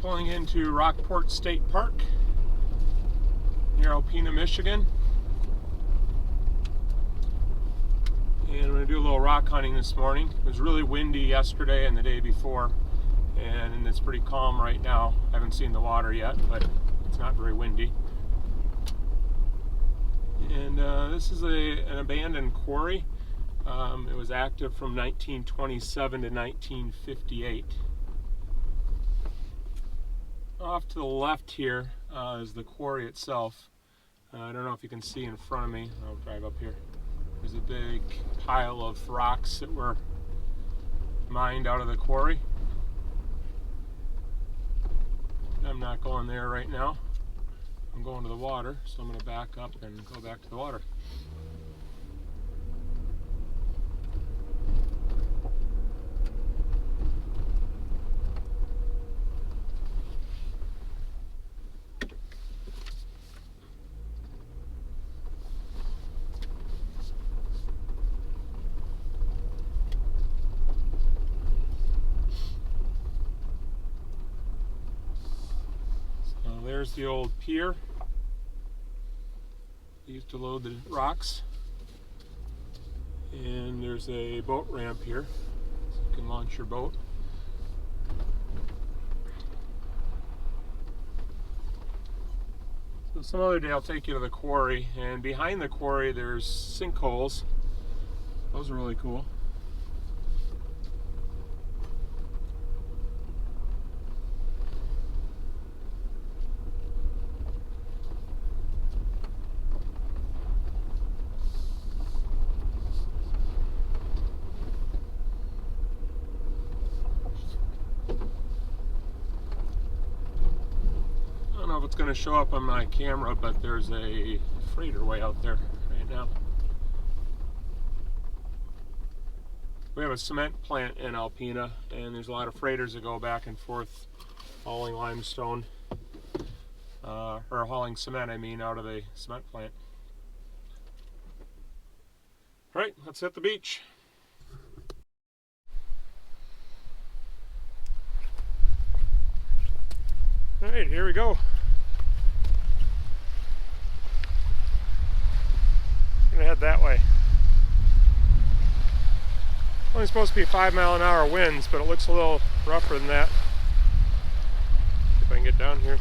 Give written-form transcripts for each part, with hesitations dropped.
Pulling into Rockport State Park near Alpena, Michigan. And I'm going to do a little rock hunting this morning. It was really windy yesterday and the day before, and it's pretty calm right now. I haven't seen the water yet, but it's not very windy. And this is an abandoned quarry. It was active from 1927 to 1958. Off to the left here is the quarry itself. I don't know if you can see in front of me. I'll drive up here. There's a big pile of rocks that were mined out of the quarry. I'm not going there right now. I'm going to the water, so I'm going to back up and go back to the water. There's the old pier. They used to load the rocks. And there's a boat ramp here, so you can launch your boat. So some other day I'll take you to the quarry, and behind the quarry there's sinkholes. Those are really cool. I don't know if it's going to show up on my camera, but there's a freighter way out there right now. We have a cement plant in Alpena, and there's a lot of freighters that go back and forth hauling limestone, or hauling cement, I mean, out of the cement plant. All right, let's hit the beach. All right, here we go. I'm gonna head that way. Only supposed to be 5-mile-an-hour winds, but it looks a little rougher than that. See if I can get down here.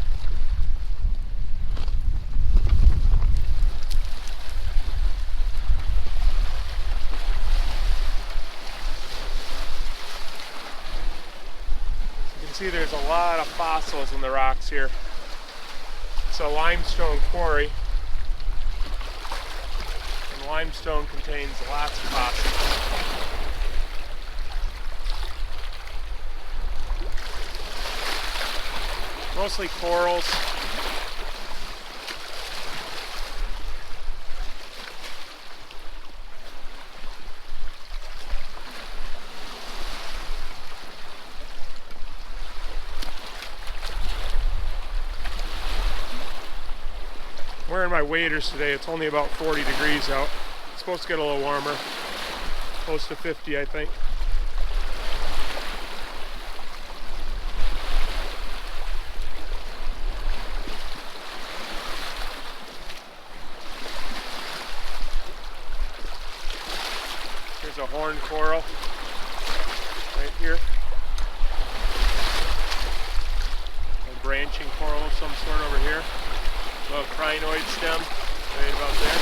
You can see there's a lot of fossils in the rocks here. It's a limestone quarry. And limestone contains lots of fossils. Mostly corals. I'm wearing my waders today. It's only about 40 degrees out. It's supposed to get a little warmer. Close to 50, I think. There's a horn coral right here. A branching coral of some sort over here. A crinoid stem right about there.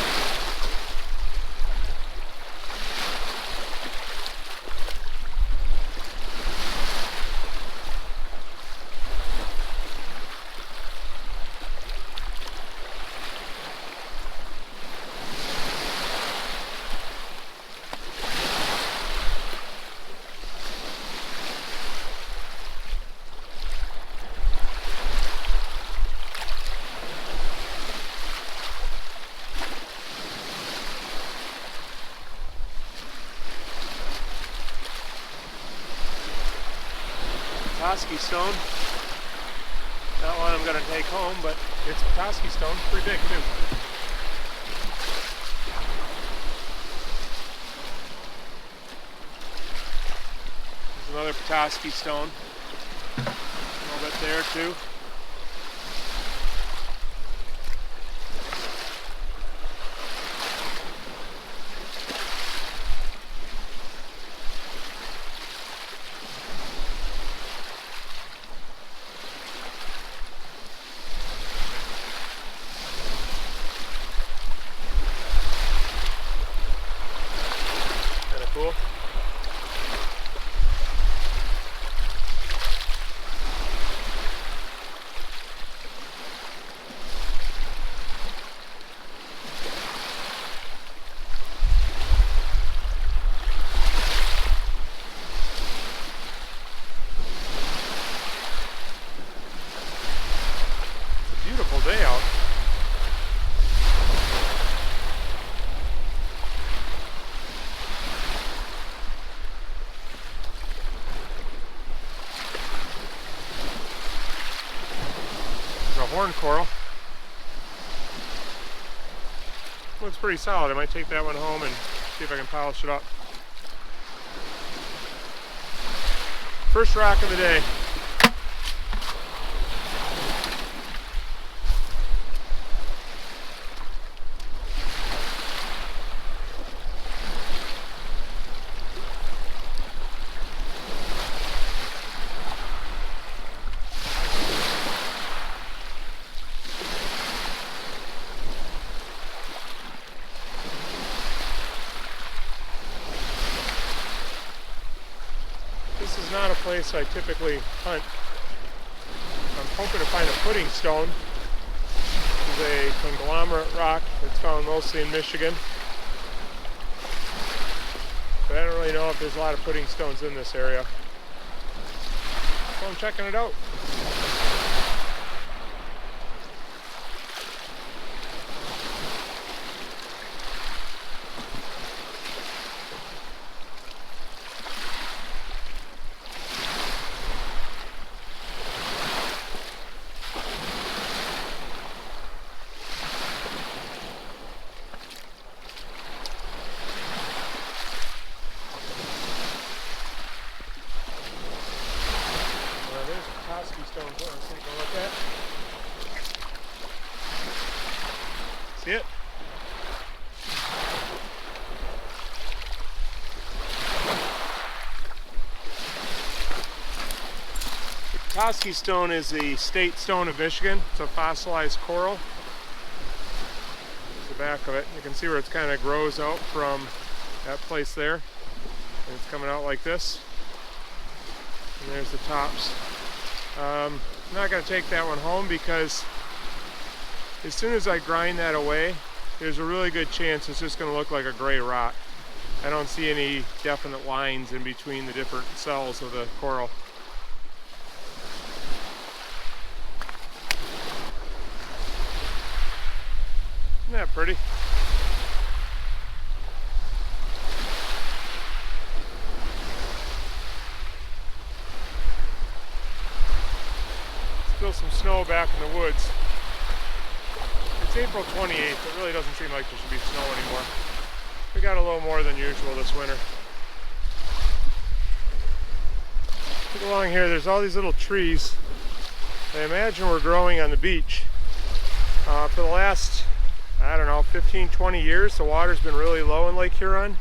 Petoskey stone. Not one I'm going to take home, but it's a Petoskey stone. Pretty big too. There's another Petoskey stone. A little bit there too. Cool. It's a beautiful day out. Horn coral. Looks pretty solid. I might take that one home and see if I can polish it up. First rock of the day. This is not a place I typically hunt. I'm hoping to find a puddingstone. This is a conglomerate rock that's found mostly in Michigan. But I don't really know if there's a lot of puddingstones in this area. So I'm checking it out. See it? The Petoskey stone is the state stone of Michigan. It's a fossilized coral. There's the back of it. You can see where it kind of grows out from that place there. And it's coming out like this. And there's the tops. I'm not going to take that one home because as soon as I grind that away, there's a really good chance it's just going to look like a gray rock. I don't see any definite lines in between the different cells of the coral. Isn't that pretty? Still some snow back in the woods. It's April 28th. It really doesn't seem like there should be snow anymore. We got a little more than usual this winter. Look along here, there's all these little trees. I imagine we're growing on the beach. For the last, I don't know, 15-20 years, the water's been really low in Lake Huron.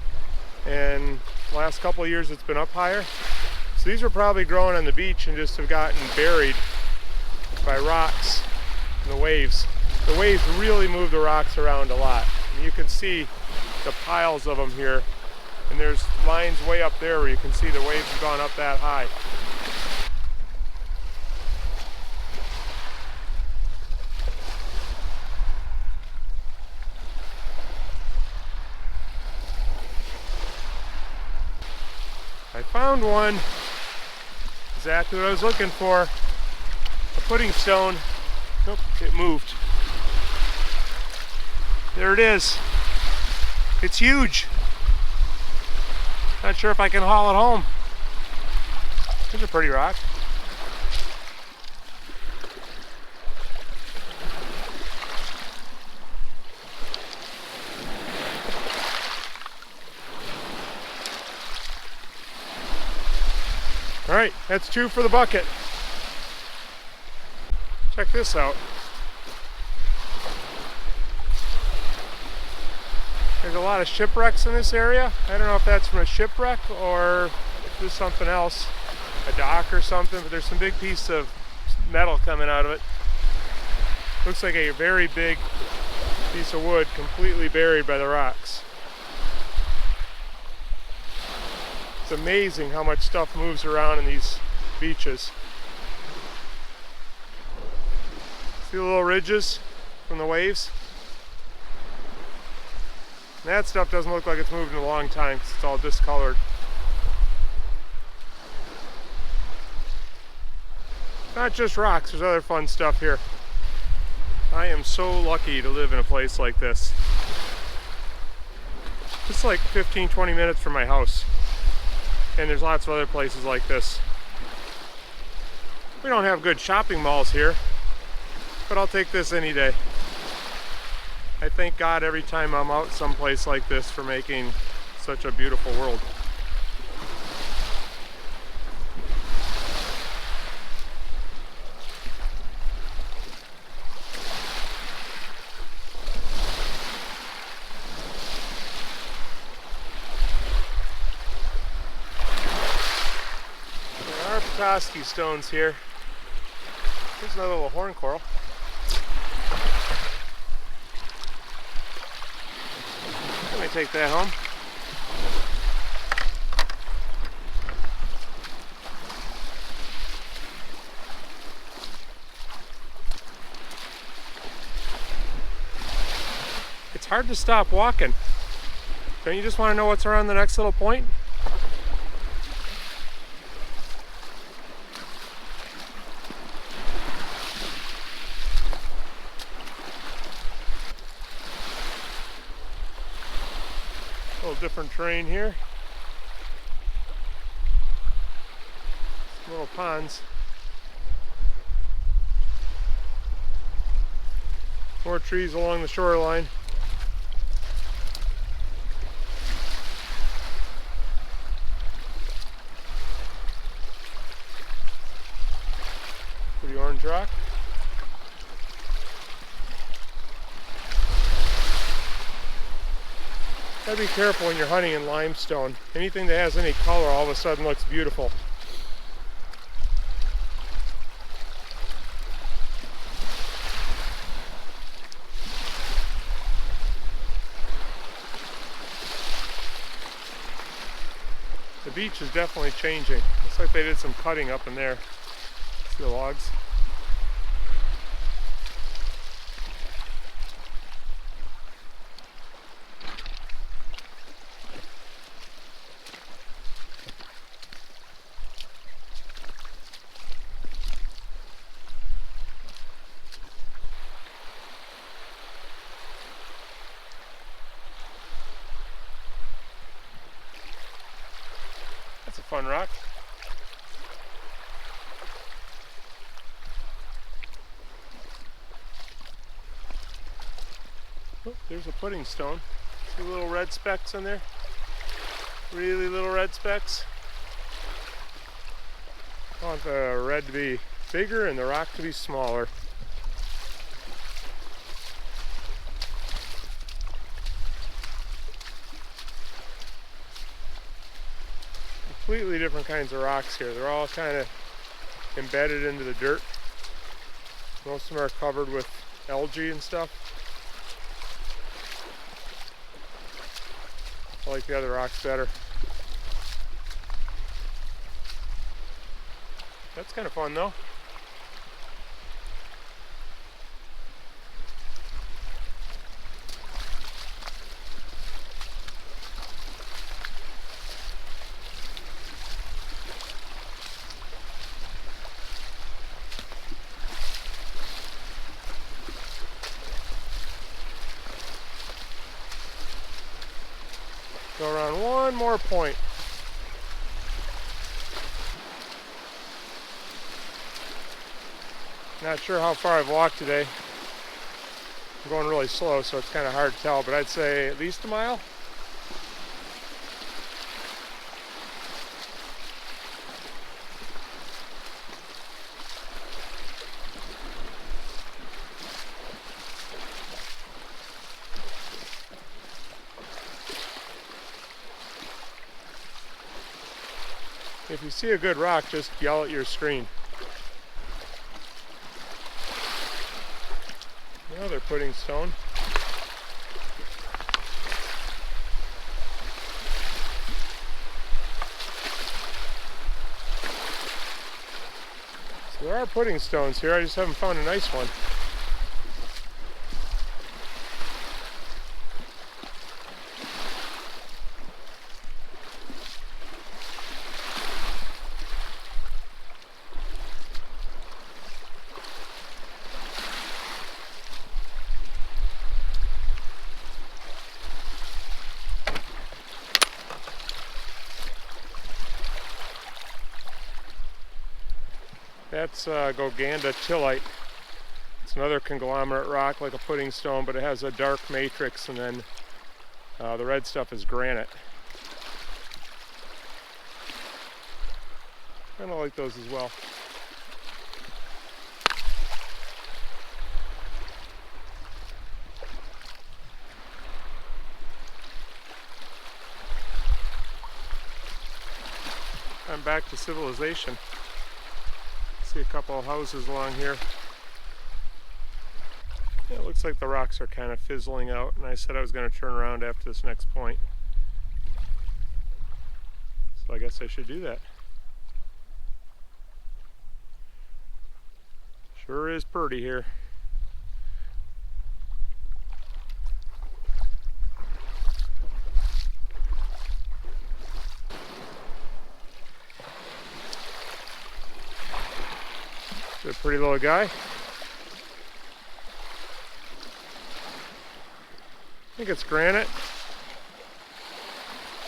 And the last couple of years it's been up higher. So these were probably growing on the beach and just have gotten buried by rocks and the waves. The waves really move the rocks around a lot. And you can see the piles of them here. And there's lines way up there where you can see the waves have gone up that high. I found one, exactly what I was looking for, a puddingstone. Nope, it moved. There it is. It's huge. Not sure if I can haul it home. It's a pretty rock. All right, that's 2 for the bucket. Check this out. There's a lot of shipwrecks in this area. I don't know if that's from a shipwreck or if there's something else, a dock or something, but there's some big piece of metal coming out of it. Looks like a very big piece of wood completely buried by the rocks. It's amazing how much stuff moves around in these beaches. See the little ridges from the waves? That stuff doesn't look like it's moved in a long time because it's all discolored. Not just rocks, there's other fun stuff here. I am so lucky to live in a place like this. It's like 15-20 minutes from my house. And there's lots of other places like this. We don't have good shopping malls here, but I'll take this any day. I thank God every time I'm out someplace like this for making such a beautiful world. There are Petoskey stones here. There's another little horn coral. Let me take that home. It's hard to stop walking. Don't you just want to know what's around the next little point? A little different terrain here. Little ponds. More trees along the shoreline. Pretty orange rock. Gotta be careful when you're hunting in limestone. Anything that has any color all of a sudden looks beautiful. The beach is definitely changing. Looks like they did some cutting up in there. See the logs? That's a fun rock. Oh, there's a puddingstone. See little red specks in there? Really little red specks. I want the red to be bigger and the rock to be smaller. Completely different kinds of rocks here. They're all kind of embedded into the dirt. Most of them are covered with algae and stuff. I like the other rocks better. That's kind of fun though. Go around one more point. Not sure how far I've walked today. I'm going really slow, so it's kind of hard to tell, but I'd say at least a mile. If you see a good rock, just yell at your screen. Another puddingstone. So there are puddingstones here, I just haven't found a nice one. That's tillite. It's another conglomerate rock like a puddingstone, but it has a dark matrix, and then the red stuff is granite. Kind of like those as well. I'm back to civilization. See a couple of houses along here. Yeah, it looks like the rocks are kind of fizzling out, and I said I was going to turn around after this next point. So I guess I should do that. Sure is pretty here. A pretty little guy. I think it's granite,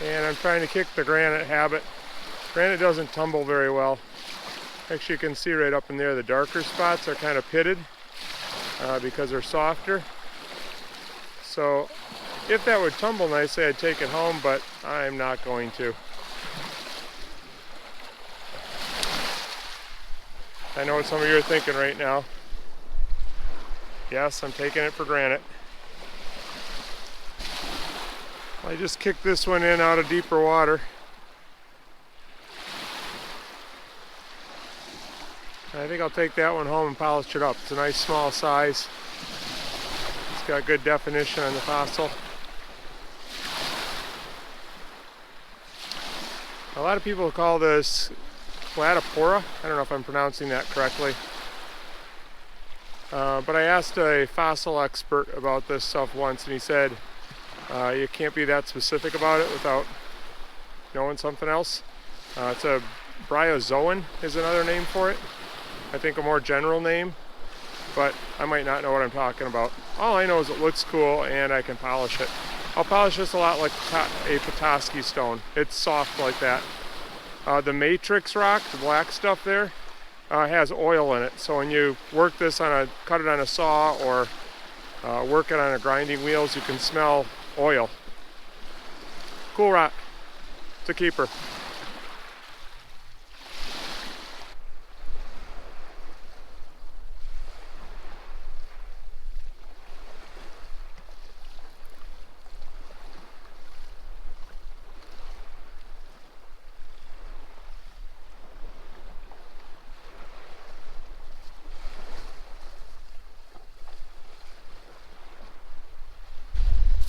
and I'm trying to kick the granite habit. Granite doesn't tumble very well. Actually, you can see right up in there the darker spots are kind of pitted because they're softer. So if that would tumble nicely, I'd take it home, but I'm not going to. I know what some of you are thinking right now. Yes, I'm taking it for granted. I just kicked this one in out of deeper water. I think I'll take that one home and polish it up. It's a nice small size. It's got good definition on the fossil. A lot of people call this Latipora. I don't know if I'm pronouncing that correctly. But I asked a fossil expert about this stuff once, and he said you can't be that specific about it without knowing something else. It's a bryozoan is another name for it. I think a more general name, but I might not know what I'm talking about. All I know is it looks cool and I can polish it. I'll polish this a lot like a Petoskey stone. It's soft like that. The matrix rock, the black stuff there, has oil in it. So when you work this cut it on a saw or work it on a grinding wheels, you can smell oil. Cool rock. It's a keeper.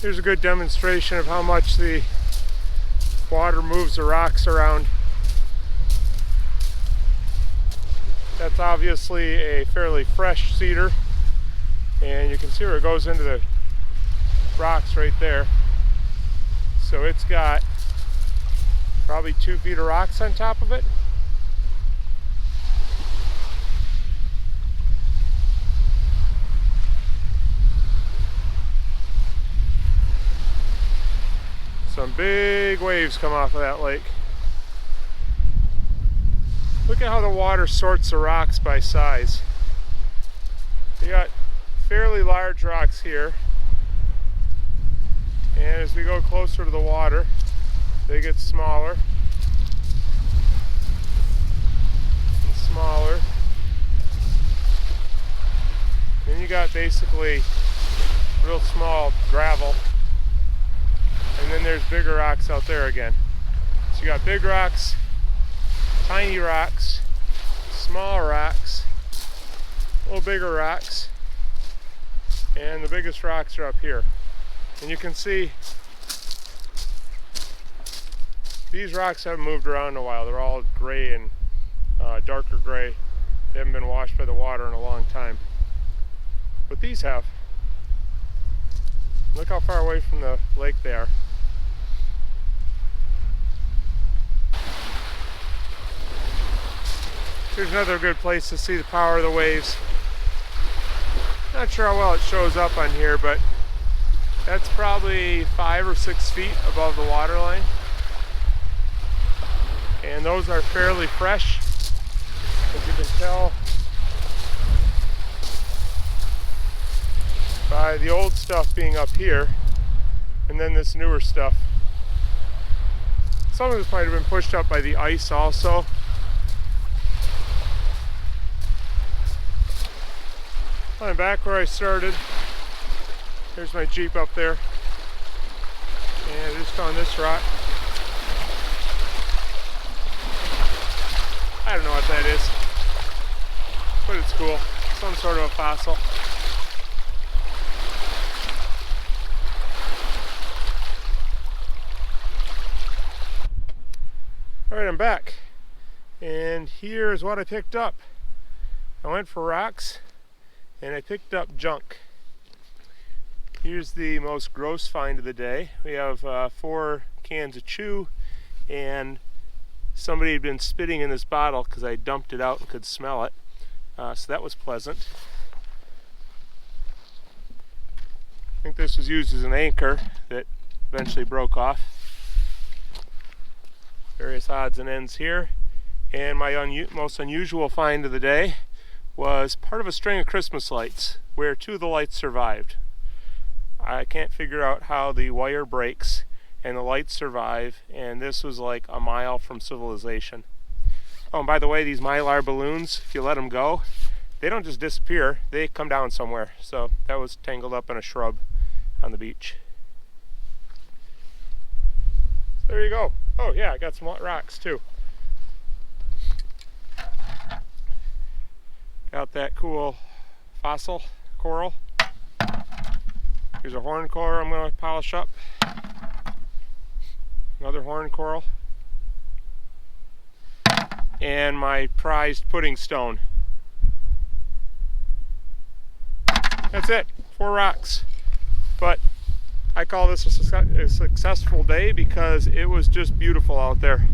Here's a good demonstration of how much the water moves the rocks around. That's obviously a fairly fresh cedar, and you can see where it goes into the rocks right there. So it's got probably 2 feet of rocks on top of it. Some big waves come off of that lake. Look at how the water sorts the rocks by size. You got fairly large rocks here, and as we go closer to the water, they get smaller and smaller. Then you got basically real small gravel. And then there's bigger rocks out there again. So you got big rocks, tiny rocks, small rocks, a little bigger rocks, and the biggest rocks are up here. And you can see these rocks haven't moved around in a while. They're all gray and darker gray. They haven't been washed by the water in a long time. But these have. Look how far away from the lake they are. Here's another good place to see the power of the waves. Not sure how well it shows up on here, but that's probably 5 or 6 feet above the water line. And those are fairly fresh, as you can tell by the old stuff being up here, and then this newer stuff. Some of this might have been pushed up by the ice also. I'm back where I started. There's my Jeep up there. And I just found this rock. I don't know what that is, but it's cool. Some sort of a fossil. Alright, I'm back. And here's what I picked up. I went for rocks and I picked up junk. Here's the most gross find of the day. We have 4 cans of chew, and somebody had been spitting in this bottle because I dumped it out and could smell it. So that was pleasant. I think this was used as an anchor that eventually broke off. Various odds and ends here. And my most unusual find of the day was part of a string of Christmas lights where 2 of the lights survived. I can't figure out how the wire breaks and the lights survive, and this was like a mile from civilization. Oh, and by the way, these mylar balloons, if you let them go, they don't just disappear, they come down somewhere. So that was tangled up in a shrub on the beach. So there you go. Oh yeah, I got some rocks too. Got that cool fossil coral. Here's a horn coral I'm going to polish up. Another horn coral. And my prized puddingstone. That's it. 4 rocks. But I call this a successful day because it was just beautiful out there.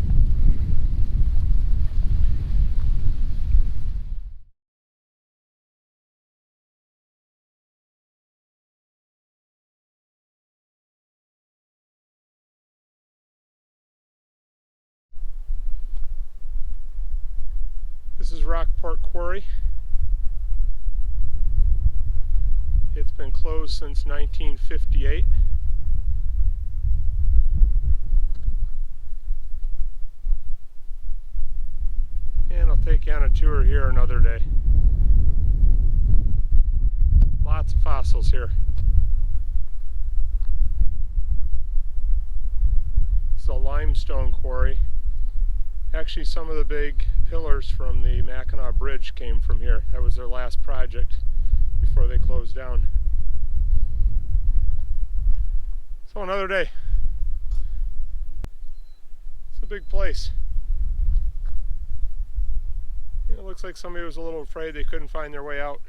This is Rockport Quarry. It's been closed since 1958. And I'll take you on a tour here another day. Lots of fossils here. It's a limestone quarry. Actually, some of the big pillars from the Mackinac Bridge came from here. That was their last project before they closed down. So another day. It's a big place. It looks like somebody was a little afraid they couldn't find their way out.